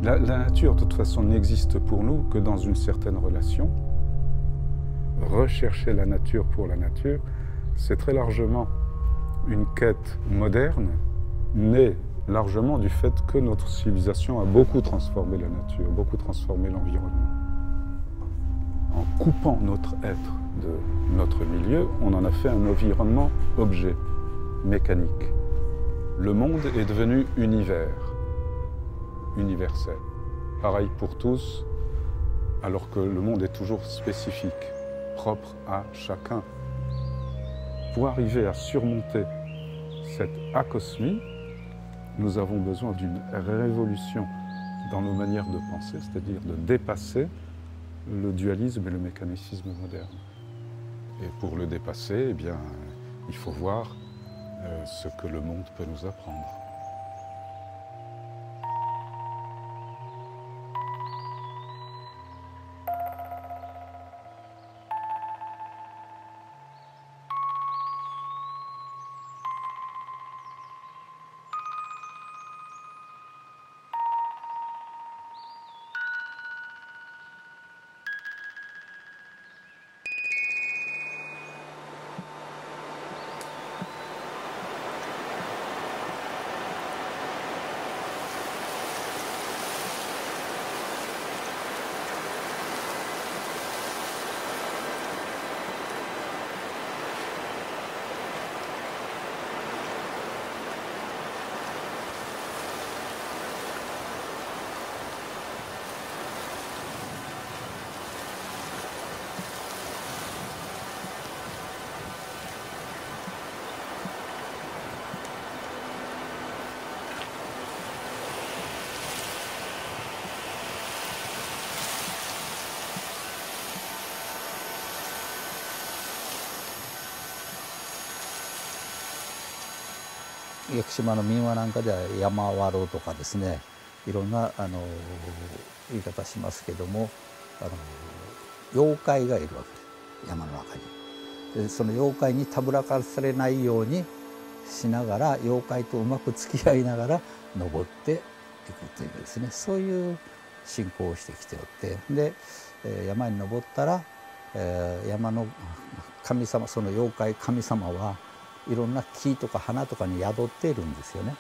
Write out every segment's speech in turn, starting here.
La nature, de toute façon, n'existe pour nous que dans une certaine relation. Rechercher la nature pour la nature, c'est très largement une quête moderne, née largement du fait que notre civilisation a beaucoup transformé la nature, beaucoup transformé l'environnement. En coupant notre être de notre milieu, on en a fait un environnement objet, mécanique. Le monde est devenu univers, universel. Pareil pour tous, alors que le monde est toujours spécifique, propre à chacun. Pour arriver à surmonter cette acosmie, nous avons besoin d'une révolution dans nos manières de penser, c'est-à-dire de dépasser le dualisme et le mécanicisme moderne. Et pour le dépasser, eh bien, il faut voir ce que le monde peut nous apprendre.屋久島の民話なんかでは山割とかですね、いろんな言い方しますけども、妖怪がいるわけです、山の中に。でその妖怪にたぶらかされないようにしながら、妖怪とうまく付き合いながら登っていくというですね、そういう信仰をしてきておって、で山に登ったら、山の神様、その妖怪神様はいろんな木とか花とかに宿っているんですよね。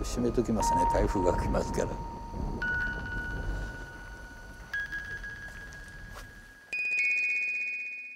閉めときますね、台風が来ますから。